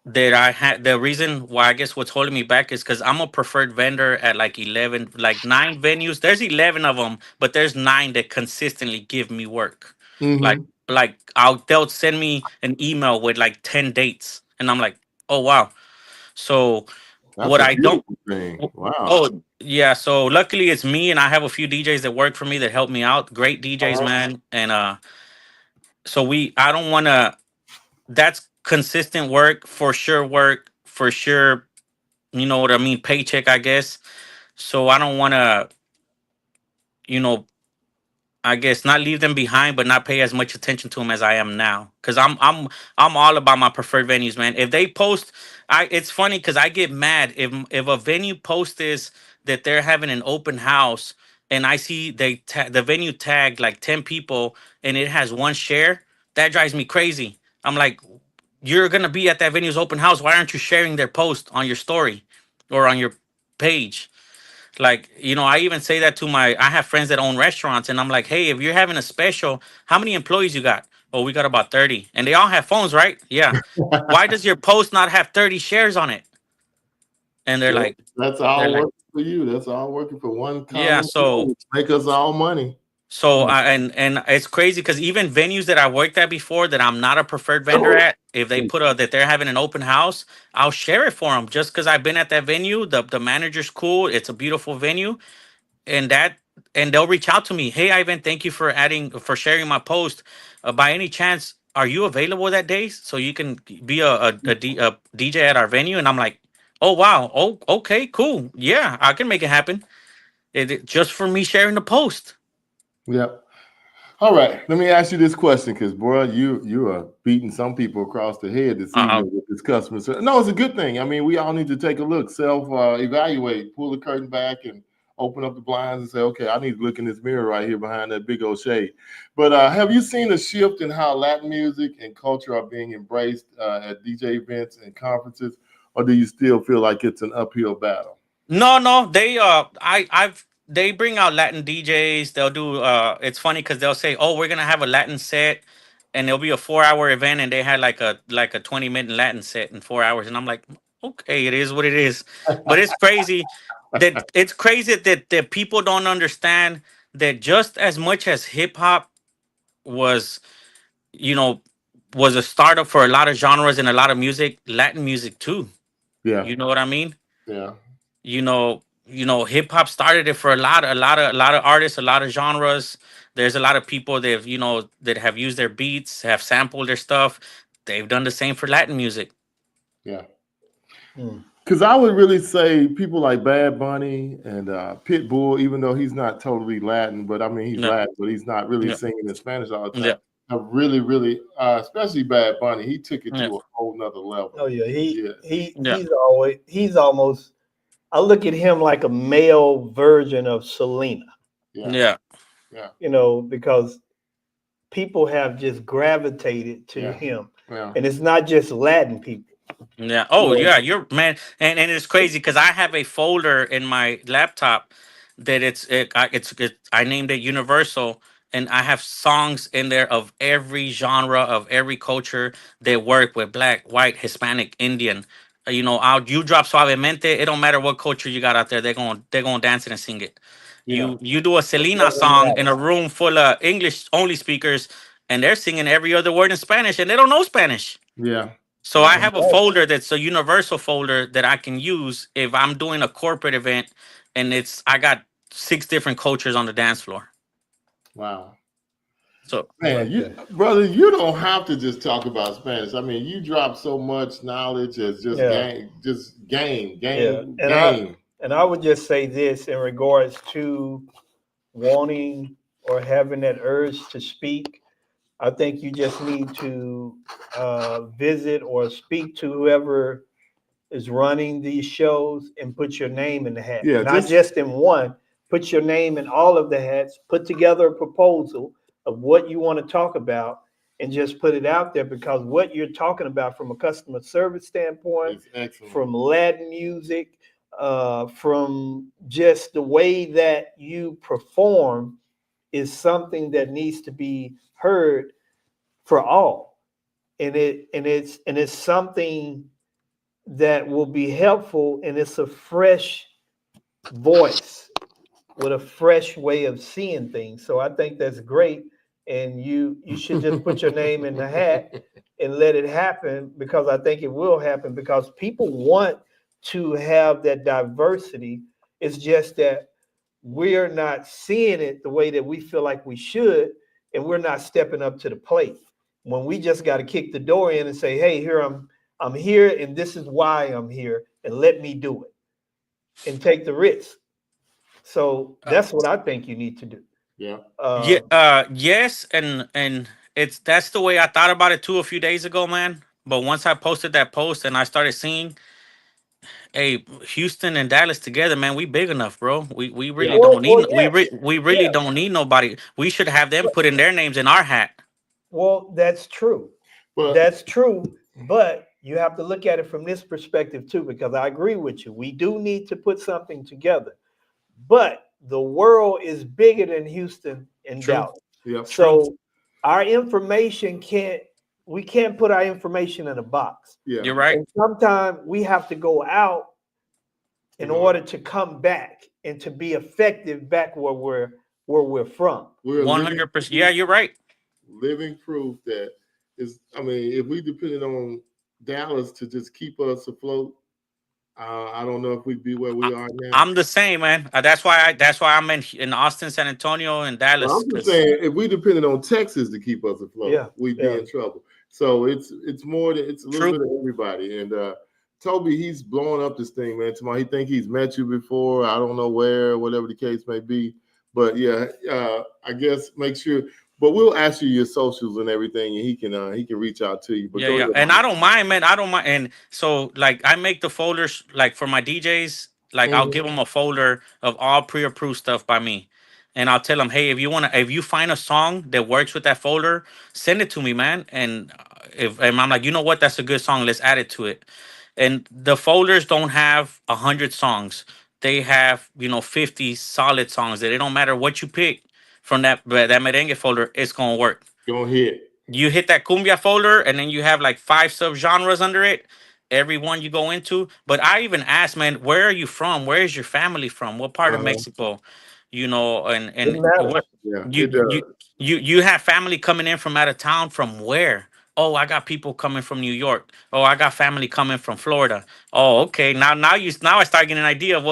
that I had, the reason why, I guess what's holding me back is because I'm a preferred vendor at like 11, like 9 venues. There's 11 of them, but there's 9 that consistently give me work. Like, Mm-hmm. they'll send me an email with like 10 dates, and I'm like, oh wow. So That's what a I don't, beautiful thing. Wow. oh yeah. So luckily it's me, and I have a few DJs that work for me that help me out. Great DJs, Uh-huh. man. And so I don't want to. That's consistent work for sure. You know what I mean? Paycheck, I guess. So I don't want to, you know, I guess not leave them behind, but not pay as much attention to them as I am now. Cause I'm all about my preferred venues, man. If they post, it's funny because I get mad if a venue posts this, that they're having an open house, and I see the venue tagged like 10 people and it has one share. That drives me crazy. I'm like, you're gonna be at that venue's open house. Why aren't you sharing their post on your story or on your page? Like, I even say that to I have friends that own restaurants, and I'm like, hey, if you're having a special, how many employees you got? Oh, we got about 30. And they all have phones, right? Yeah. Why does your post not have 30 shares on it? And they're Well, like, that's they're all like, working for you. That's all working for one yeah. common goal. Make us all money. And it's crazy because even venues that I worked at before that I'm not a preferred vendor at, if they put that they're having an open house, I'll share it for them just because I've been at that venue. The manager's cool. It's a beautiful venue, and they'll reach out to me. Hey, Ivan, thank you for sharing my post. By any chance, are you available that day so you can be a DJ at our venue? And I'm like, oh wow, oh okay, cool, yeah, I can make it happen. Just for me sharing the post. Yep. All right. Let me ask you this question, because boy, you are beating some people across the head this Uh, evening with this customer service. No, it's a good thing. I mean, we all need to take a look, evaluate, pull the curtain back, and open up the blinds and say, okay, I need to look in this mirror right here behind that big old shade. But have you seen a shift in how Latin music and culture are being embraced at DJ events and conferences, or do you still feel like it's an uphill battle? No, they bring out Latin DJs. They'll do it's funny because they'll say, "Oh, we're gonna have a Latin set," and it'll be a 4 hour event, and they had like a 20-minute Latin set in 4 hours, and I'm like, okay, it is what it is. But it's crazy that people don't understand that just as much as hip hop was, you know, was a startup for a lot of genres and a lot of music, Latin music too. Yeah. You know what I mean? Yeah. You know, hip hop started it for a lot of artists, a lot of genres. There's a lot of people that have used their beats, have sampled their stuff. They've done the same for Latin music. Yeah. Hmm. Because I would really say people like Bad Bunny and Pitbull, even though he's not totally Latin, but I mean he's Yeah, Latin, but he's not really yeah, singing in Spanish all the yeah, time. I really, really, especially Bad Bunny, he took it yeah, to a whole nother level. Oh yeah, Yeah, yeah, he's almost. I look at him like a male version of Selena. yeah, yeah, yeah, Because people have just gravitated to yeah, him, yeah, and it's not just Latin people. yeah. Oh You yeah, you're man, and it's crazy because I have a folder in my laptop that I named it Universal, and I have songs in there of every genre of every culture that work with black, white, Hispanic, Indian. You drop Suavemente, it don't matter what culture you got out there, they're gonna dance it and sing it. yeah, You do a It Selena doesn't song in matter. a room full of English only speakers, and they're singing every other word in Spanish, and they don't know Spanish. yeah, So I yeah. have a folder that's a universal folder that I can use if I'm doing a corporate event, and I got 6 different cultures on the dance floor. Wow. So I Man, like you that. brother, you don't have to just talk about Spanish. I mean, you drop so much knowledge as just Yeah, yeah, game. and I would just say this in regards to wanting or having that urge to speak. I think you just need to visit or speak to whoever is running these shows and put your name in the hat. Yeah, Not just just in one, put your name in all of the hats, put together a proposal of what you want to talk about and just put it out there because what you're talking about from a customer service standpoint, it's excellent. from Latin music, from just the way that you perform is something that needs to be heard for all. And it's something that will be helpful, and it's a fresh voice with a fresh way of seeing things. So I think that's great, and you should just put your name in the hat and let it happen because I think it will happen because people want to have that diversity. It's just that we're not seeing it the way that we feel like we should, and we're not stepping up to the plate. When we just got to kick the door in and say, "Hey, I'm here, and this is why I'm here, and let me do it and take the risk." So uh, that's what I think you need to do. Yeah. yeah, Uh, yes, and that's the way I thought about it too a few days ago, man. But once I posted that post and I started seeing, hey, Houston and Dallas together, man, we big enough, bro. We Yeah. really well, don't need well, yes, we really yeah. don't need nobody. We should have them But, put in their names in our hat. well, that's true. But That's true. But you have to look at it from this perspective too, because I agree with you. We do need to put something together. But the world is bigger than Houston and True, Dallas. yeah, true. So our information we can't put our information in a box. yeah. You're right. And sometimes we have to go out in You know, order to come back and to be effective back where we're from. we're One living hundred percent. proof, Yeah, you're right. living proof that is. I mean, if we depended on Dallas to just keep us afloat, I don't know if we'd be where we I, are now. I'm the same, man. That's why I'm in Austin, San Antonio, and Well, Dallas. I'm just Cause saying, if we depended on Texas to keep us afloat, Yeah, we'd be yeah. in trouble. So it's more than it's a little true. bit of everybody. And Toby, he's blowing up this thing, man. Tomorrow, he think he's met you before. I don't know where, whatever the case may be. But yeah, I guess make sure. But we'll ask you your socials and everything, and he can reach out to you. But Yeah, go yeah. ahead, And Mike. I don't mind, man. I don't mind. And so, like, I make the folders, like, for my DJs. Like, I'll Mhm. give them a folder of all pre-approved stuff by me, and I'll tell them, hey, if you find a song that works with that folder, send it to me, man. And if I'm like, you know what, that's a good song, let's add it to it. And the folders don't have 100 songs. They have 50 solid songs. That it don't matter what you pick from that merengue folder, it's gonna work. Go ahead. You hit that cumbia folder and then you have like 5 subgenres under it, every one you go into. But I even asked, man, where are you from? Where is your family from? What part of Mexico? It And matters. what Yeah, you it does. you you have family coming in from out of town from where? Oh, I got people coming from New York. Oh, I got family coming from Florida. Oh, okay. Now I start getting an idea of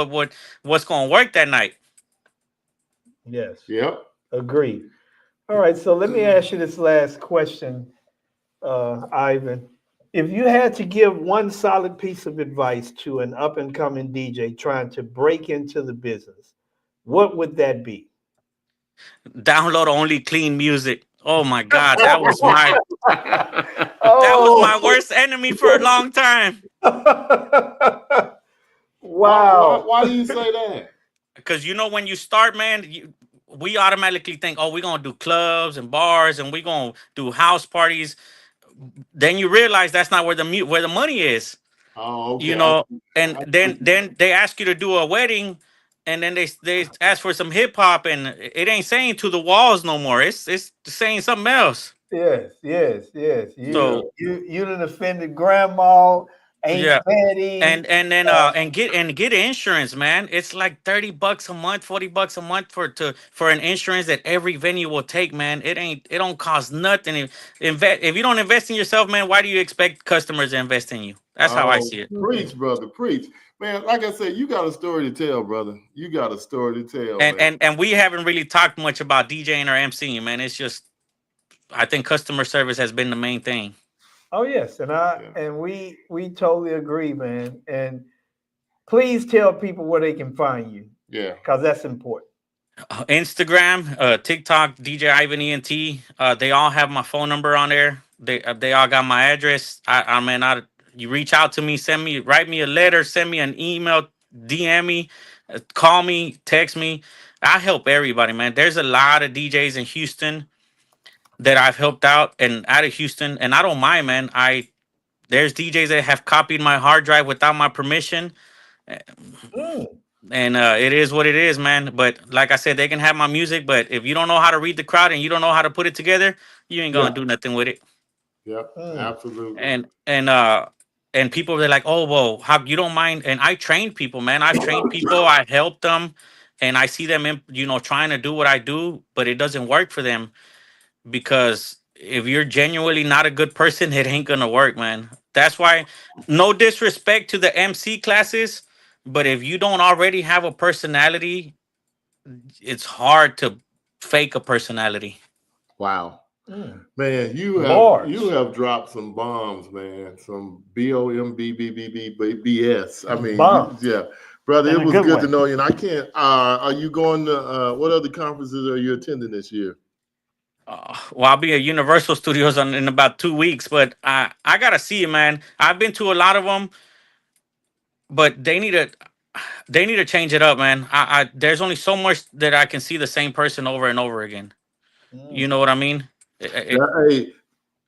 what's going to work that night. Yes. Yep. Agreed. All right. So let me ask you this last question, Ivan. If you had to give one solid piece of advice to an up and coming DJ trying to break into the business, what would that be? Download only clean music. Oh my God, that was my Oh, worst enemy for a long time. wow. Why do you say that? Because when you start, man, we automatically think, oh, we're gonna do clubs and bars and we're gonna do house parties. Then you realize that's not where the money is. Oh, you okay. know and then they ask you to do a wedding, and then they ask for some hip hop, and it ain't saying to the walls no more. It's saying something else. Yes, yes, yes. Yeah. You done offended grandma, Aunt Yeah. Patty. And then get insurance, man. It's like $30 a month, $40 a month for an insurance that every venue will take, man. It don't cost nothing. If you don't invest in yourself, man, why do you expect customers to invest in you? That's how I Oh, see it. preach, brother, preach. Man, like I said, you got a story to tell, brother. You got a story to tell, And man. and we haven't really talked much about DJing or MCing, man. It's just I think customer service has been the main thing. Oh yes, and Yeah. we totally agree, man. And please tell people where they can find you Yeah. because that's important. Instagram, TikTok, DJ Ivan Ent. They all have my phone number on there. They all got my address. I mean, you reach out to me, write me a letter, send me an email, DM me, call me, text me. I help everybody, man. There's a lot of DJs in Houston that I've helped out and out of Houston, and I don't mind, man. There's DJs that have copied my hard drive without my permission, Mm, and it is what it is, man. But like I said, they can have my music, but if you don't know how to read the crowd and you don't know how to put it together, you ain't Yeah. gonna do nothing with it. Yep. mm. Absolutely. And people, they're like, oh, well, how you don't mind? And I train people, man. I've trained people, I help them, and I see them, trying to do what I do, but it doesn't work for them because if you're genuinely not a good person, it ain't gonna work, man. That's why, no disrespect to the MC classes, but if you don't already have a personality, it's hard to fake a personality. Wow. Mm. Man, you Bars. have dropped some bombs, man. Some BOMBBBBS. I mean, Bombs. yeah, brother, In it a was good good way. to know you. And I can't. Are you going to? What other conferences are you attending this year? Well, I'll be at Universal Studios in about 2 weeks, but I gotta see it, man. I've been to a lot of them, but they need to change it up, man. There's only so much that I can see the same person over and over again. You Mm. know what I mean? It- Hey,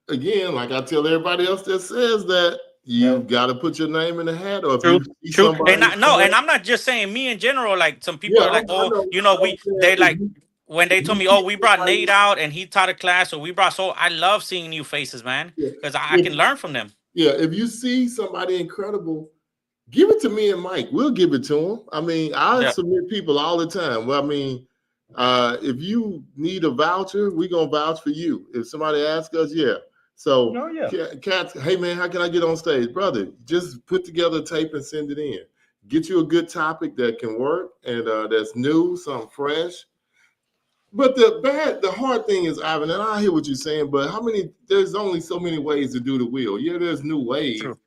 again, like I tell everybody else that says that, you Yeah. got to put your name in the hat, or if true, you see true. And somebody, no, and I'm not just saying me in general. Like some people yeah, are like, I oh, know. I'm saying they like when they if told you me, see oh, we brought somebody, Nate out and he taught a class, or we brought. So I love seeing new faces, man, yeah, because I if, can learn from them. yeah, if you see somebody incredible, give it to me and Mike. We'll give it to him. I mean, I Yeah. submit people all the time. Well, I mean, if you need a voucher, we're gonna vouch for you. If somebody asks us, yeah. So, Oh yeah. Cats, hey man, how can I get on stage, brother? Just put together a tape and send it in. Get you a good topic that can work and that's new, something fresh. But the hard thing is, Ivan, and I hear what you're saying, but there's only so many ways to do the wheel. Yeah, there's new ways, True.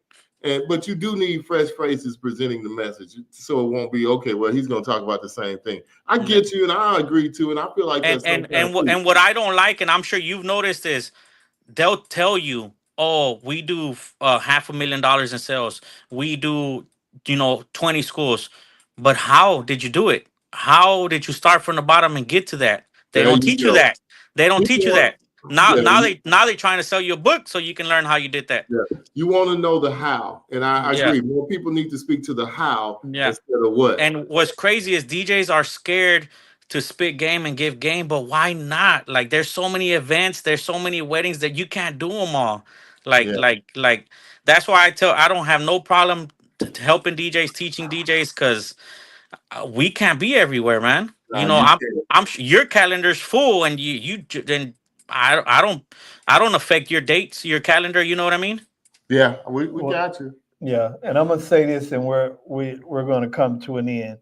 but you do need fresh faces presenting the message, so it won't be okay. Well, he's going to talk about the same thing. I Yeah. get you, and I agree too, and I feel like And that's and sometimes and what too. and what I don't like, and I'm sure you've noticed this, they'll tell you, oh, we do $500,000 in sales. We do, 20 schools. But how did you do it? How did you start from the bottom and get to that? They There don't you teach you go. that. They don't You teach you want, that. Now, yeah, they're trying to sell you a book so you can learn how you did that. yeah. You want to know the how, and I Yeah. agree. More people need to speak to the how Yeah. instead of what. And what's crazy is DJs are scared to spit game and give game, but why not? Like, there's so many events, there's so many weddings that you can't do them all. Like, Yeah, like that's why I don't have no problem helping DJs, teaching DJs, because we can't be everywhere, man. nah, you can't. Your calendar's full, and then I don't affect your dates, your calendar. You know what I mean? Yeah, we Well, got you. Yeah, and I'm gonna say this, and we're gonna come to an end.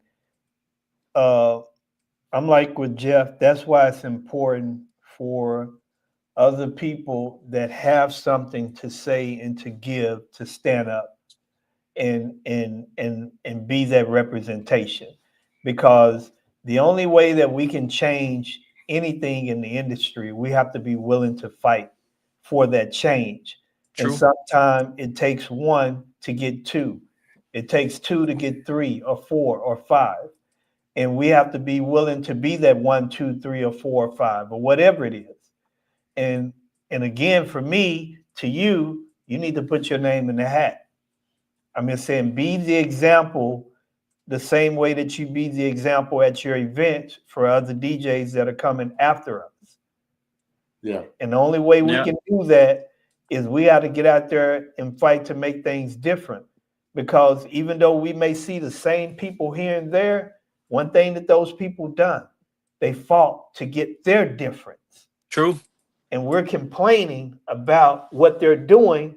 I'm like with Jeff. That's why it's important for other people that have something to say and to give to stand up and be that representation, because the only way that we can change anything in the industry, we have to be willing to fight for that change. And True. sometimes it takes one to get two, it takes two to get three or four or five, and we have to be willing to be that 1, 2, 3, or 4 or 5 or whatever it is. And again, for me, to you, you need to put your name in the hat. I'm just saying, be the example the same way that you be the example at your event for other DJs that are coming after us. Yeah. And the only way we can do that is we got to get out there and fight to make things different. Because even though we may see the same people here and there, one thing that those people done, they fought to get their difference. True. And we're complaining about what they're doing,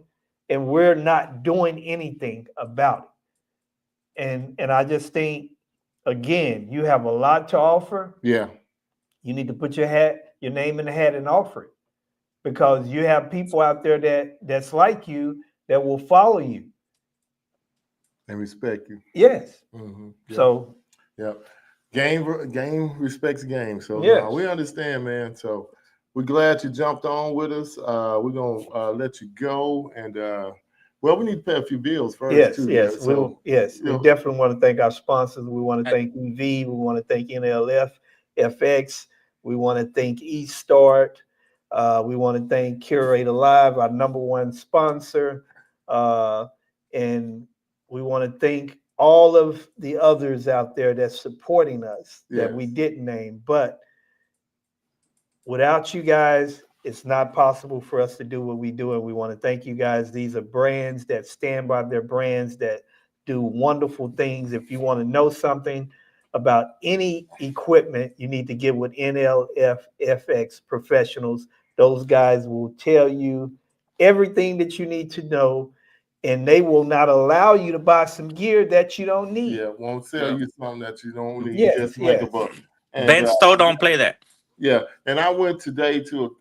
and we're not doing anything about it. And I just think, again, you have a lot to offer. Yeah. You need to put your name in the hat and offer it, because you have people out there that's like you that will follow you and respect you. Yes. Mm-hmm. Yep. So game respects game. So yes. We understand, man. So we're glad you jumped on with us. We're gonna let you go, and well, we need to pay a few bills first. Yes, too. yes, So, we definitely want to thank our sponsors. We want to thank EV. We want to thank NLF, FX. We want to thank eStart. We want to thank Curator Live, our #1 sponsor, and we want to thank all of the others out there that's supporting us that we didn't name. But without you guys, it's not possible for us to do what we do, and we want to thank you guys. These are brands that stand by their brands, that do wonderful things. If you want to know something about any equipment, you need to get with NLF FX professionals. Those guys will tell you everything that you need to know, and they will not allow you to buy some gear that you don't need. Yeah, won't sell you something that you don't need. Yes, Just make a buck. Ben Stowe don't play that. Yeah, and I went today to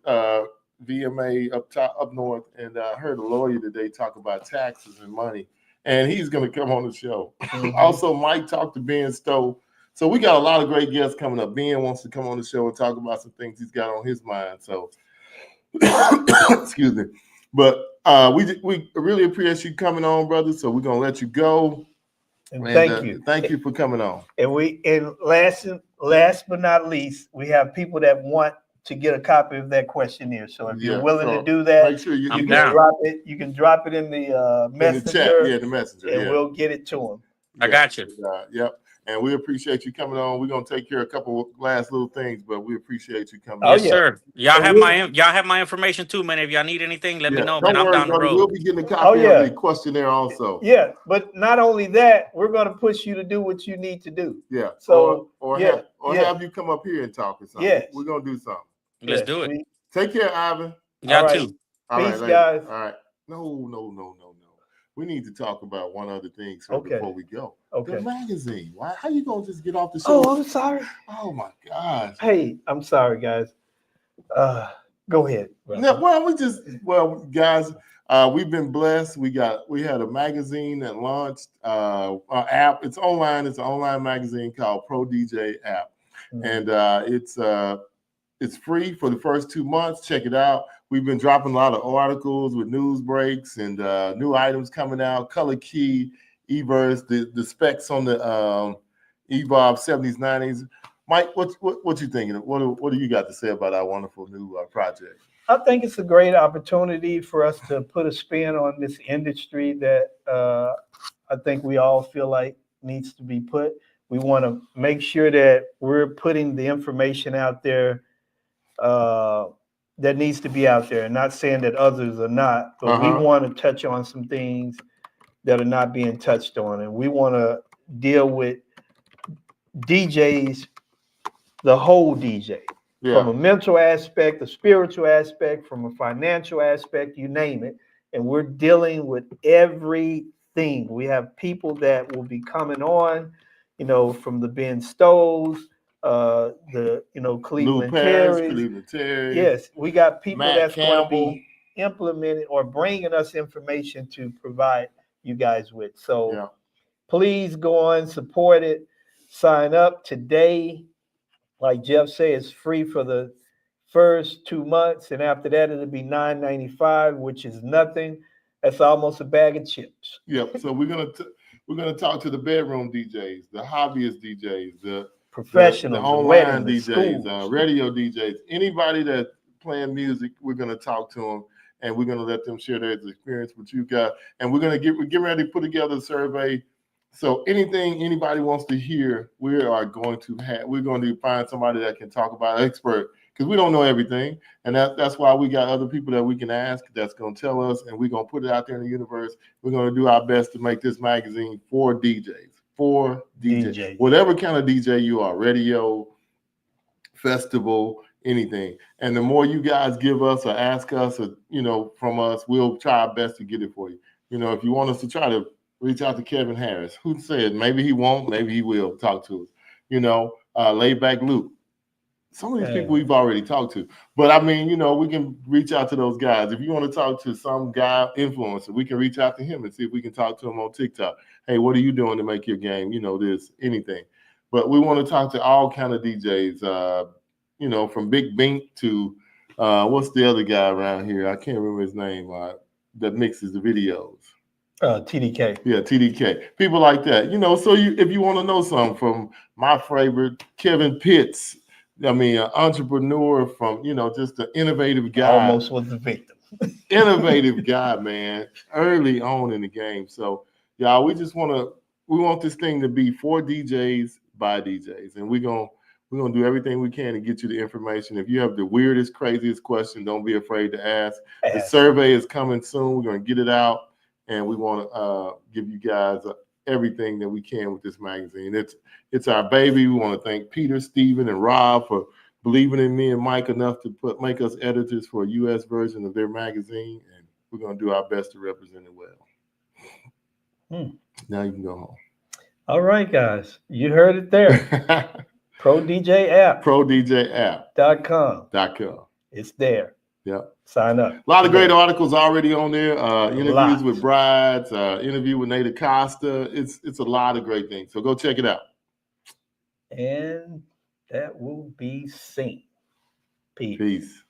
VMA up north, and I heard a lawyer today talk about taxes and money, and he's going to come on the show. Mm-hmm. Also, Mike talked to Ben Stowe. So we got a lot of great guests coming up. Ben wants to come on the show and talk about some things he's got on his mind. So, excuse me. But we really appreciate you coming on, brother. So we're going to let you go. And thank you. Thank you for coming on. And last but not least, we have people that want to get a copy of that questionnaire. So if you're willing to do that, make sure you can drop it. You can drop it in the messenger. In the chat. The messenger. And we'll get it to them. I got you. Yep. And we appreciate you coming on. We're gonna take care of a couple of last little things, but we appreciate you coming. Yes, sir. Y'all have my information too, man. If y'all need anything, let me know, man. I'm down the road. We'll be getting a copy of the questionnaire also. Yeah, but not only that, we're gonna push you to do what you need to do. Yeah. So have you come up here and talk or something. Yes. We're gonna do something. Let's do it. Take care, Ivan. Y'all too. Peace, guys. All right. No. We need to talk about one other thing before we go. Okay. The magazine. How you gonna just get off the show? Oh, I'm sorry. Oh my gosh. Hey, I'm sorry, guys. Go ahead. No, guys, we've been blessed. We had a magazine that launched our app. It's online. It's an online magazine called Pro DJ app, and it's free for the first 2 months. Check it out. We've been dropping a lot of articles with news breaks and new items coming out. Color key, Everse, the specs on the Evolve 70s, 90s. Mike, what you thinking? What do you got to say about our wonderful new project? I think it's a great opportunity for us to put a spin on this industry that I think we all feel like needs to be put. We want to make sure that we're putting the information out there that needs to be out there, and not saying that others are not, but we want to touch on some things that are not being touched on, and we want to deal with DJs, the whole DJ, from a mental aspect, a spiritual aspect, from a financial aspect, you name it. And we're dealing with everything. We have people that will be coming on, from the Ben Stows, Cleveland Terry's. Yes, we got people Matt that's Campbell. going to be implementing or bringing us information to provide you guys with. So please go on, support it, sign up today. Like Jeff said, it's free for the first 2 months, and after that it'll be $9.95, which is nothing. That's almost a bag of chips. Yep. So we're gonna talk to the bedroom DJs, the hobbyist DJs, the professionals, the online DJs, radio DJs, anybody that's playing music. We're gonna talk to them, and we're gonna let them share their experience with you guys. And we're getting ready to put together a survey. So anything anybody wants to hear, we're going to find somebody that can talk about, expert, because we don't know everything. And that's why we got other people that we can ask that's going to tell us, and we're going to put it out there in the universe. We're going to do our best to make this magazine for DJs. Whatever kind of DJ you are, radio, festival, anything. And the more you guys give us or ask us or, from us, we'll try our best to get it for you. If you want us to try to reach out to Kevin Harris, who said maybe he won't, maybe he will talk to us. Laid Back Luke. Some of these people we've already talked to. But I mean, we can reach out to those guys. If you want to talk to some guy influencer, we can reach out to him and see if we can talk to him on TikTok. Hey, what are you doing to make your game? This, anything. But we want to talk to all kind of DJs, from Big Bink to what's the other guy around here? I can't remember his name, that mixes the videos. TDK. Yeah, TDK. People like that. So if you want to know something from my favorite, Kevin Pitts, an entrepreneur from, just an innovative guy. Almost was the victim. Innovative guy, man, early on in the game. So, y'all, we want this thing to be for DJs by DJs. And we're gonna do everything we can to get you the information. If you have the weirdest, craziest question, don't be afraid to ask. The survey is coming soon. We're going to get it out. And we want to give you guys everything that we can with this magazine. It's our baby. We want to thank Peter, Steven, and Rob for believing in me and Mike enough to make us editors for a U.S. version of their magazine. And we're going to do our best to represent it well. Now you can go home. All right, guys. You heard it there. Pro DJ app. ProDJApp.com. It's there. Yep. Sign up. A lot of great articles already on there. Interviews with brides, interview with Nate Acosta. It's a lot of great things. So go check it out. And that will be seen. Peace.